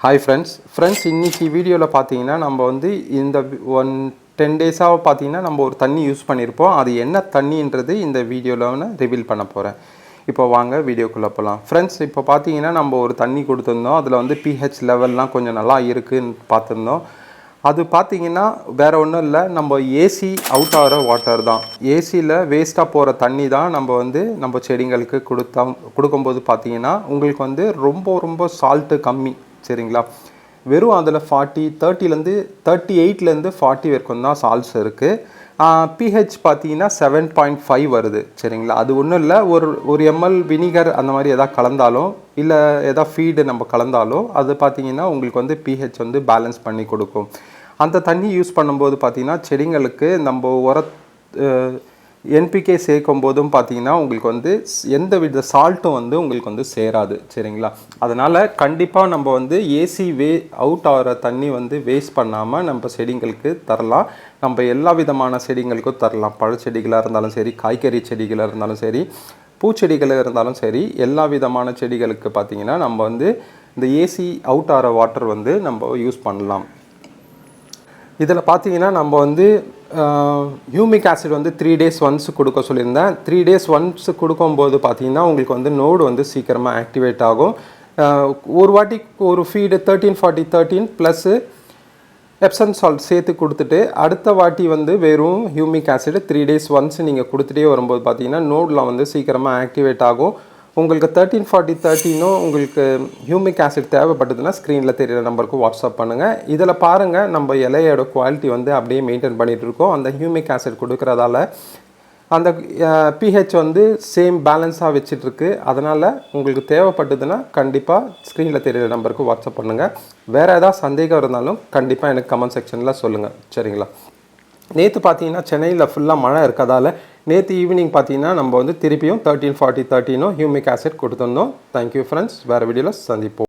Hi friends இன்றைக்கி வீடியோவில் பார்த்தீங்கன்னா நம்ம வந்து இந்த 10 டேஸாக பார்த்தீங்கன்னா நம்ம ஒரு தண்ணி யூஸ் பண்ணியிருப்போம். அது என்ன தண்ணின்றது இந்த வீடியோவில் நான் ரிவீல் பண்ண போகிறேன். இப்போ வாங்க வீடியோக்குள்ளே போகலாம். ஃப்ரெண்ட்ஸ், இப்போ பார்த்தீங்கன்னா நம்ம ஒரு தண்ணி கொடுத்துருந்தோம். அதில் வந்து pH லெவல்லாம் கொஞ்சம் நல்லா இருக்குதுன்னு பார்த்துருந்தோம். அது பார்த்தீங்கன்னா வேறு ஒன்றும் இல்லை, நம்ம ஏசி அவுட் ஆகிற வாட்டர் தான். ஏசியில் வேஸ்ட்டாக போகிற தண்ணி தான் நம்ம செடிங்களுக்கு கொடுக்கும்போது பார்த்தீங்கன்னா உங்களுக்கு வந்து ரொம்ப சால்ட்டு கம்மி, சரிங்களா? வெறும் அதில் 38லேருந்து 40 வரைக்கும் தான் சால்ட்ஸ் இருக்குது. pH பார்த்தீங்கன்னா 7.5 வருது, சரிங்களா? அது ஒன்றும் இல்லை, ஒரு ml வினிகர் அந்த மாதிரி எதாவது கலந்தாலும் இல்லை எதாவது ஃபீடு நம்ம கலந்தாலும் அது பார்த்தீங்கன்னா உங்களுக்கு வந்து pH வந்து பேலன்ஸ் பண்ணி கொடுக்கும். அந்த தண்ணி யூஸ் பண்ணும்போது பார்த்தீங்கன்னா செடிங்களுக்கு நம்ம NPK சேர்க்கும் போதும் பார்த்தீங்கன்னா உங்களுக்கு வந்து எந்த வித சால்ட்டும் வந்து உங்களுக்கு வந்து சேராது, சரிங்களா? அதனால் கண்டிப்பாக நம்ம வந்து ஏசி அவுட் ஆகிற தண்ணி வந்து வேஸ்ட் பண்ணாமல் நம்ம செடிங்களுக்கு தரலாம். நம்ம எல்லா விதமான செடிங்களுக்கும் தரலாம். பழச்செடிகளாக இருந்தாலும் சரி, காய்கறி செடிகளாக இருந்தாலும் சரி, பூச்செடிகளாக இருந்தாலும் சரி, எல்லா விதமான செடிகளுக்கு பார்த்தீங்கன்னா நம்ம வந்து இந்த ஏசி அவுட் ஆகிற வாட்டர் வந்து நம்ம யூஸ் பண்ணலாம். இதில் பார்த்தீங்கன்னா நம்ம வந்து ஹியூமிக் ஆசிட் வந்து 3 days ஒன்ஸ் கொடுக்க சொல்லியிருந்தேன். 3 days ஒன்ஸ் கொடுக்கும்போது பார்த்தீங்கன்னா உங்களுக்கு வந்து நோடு வந்து சீக்கிரமாக ஆக்டிவேட் ஆகும். ஒரு வாட்டி ஒரு ஃபீடு 13-40-13 ப்ளஸ்ஸு எப்சம் சால்ட் சேர்த்து கொடுத்துட்டு அடுத்த வாட்டி வந்து வெறும் ஹியூமிக் ஆசிட் 3 days ஒன்ஸ் நீங்கள் கொடுத்துட்டே வரும்போது பார்த்தீங்கன்னா நோடில் வந்து சீக்கிரமாக ஆக்டிவேட் ஆகும். உங்களுக்கு 13-40-13 உங்களுக்கு ஹியூமிக் ஆசிட் தேவைப்பட்டதுன்னா ஸ்க்ரீனில் தெரிகிற நம்பருக்கு வாட்ஸ்அப் பண்ணுங்கள். இதில் பாருங்கள், நம்ம இலையோட குவாலிட்டி வந்து அப்படியே மெயின்டைன் பண்ணிகிட்டு இருக்கோம். அந்த ஹியூமிக் ஆசிட் கொடுக்குறதால அந்த pH வந்து சேம் பேலன்ஸாக வச்சிட்ருக்கு. அதனால் உங்களுக்கு தேவைப்பட்டதுன்னா கண்டிப்பாக ஸ்க்ரீனில் தெரிகிற நம்பருக்கு வாட்ஸ்அப் பண்ணுங்கள். வேறு ஏதாவது சந்தேகம் இருந்தாலும் கண்டிப்பாக எனக்கு கமெண்ட் செக்ஷனில் சொல்லுங்கள், சரிங்களா? நேற்று பார்த்தீங்கன்னா சென்னையில் ஃபுல்லாக மழை இருக்கதால் நேற்று ஈவினிங் பார்த்தீங்கன்னா நம்ம வந்து திருப்பியும் 13-40-13 ஹியூமிக் ஆசிட் கொடுத்துருந்தோம். தேங்க்யூ ஃப்ரெண்ட்ஸ், வேறு வீடியோவில் சந்திப்போம்.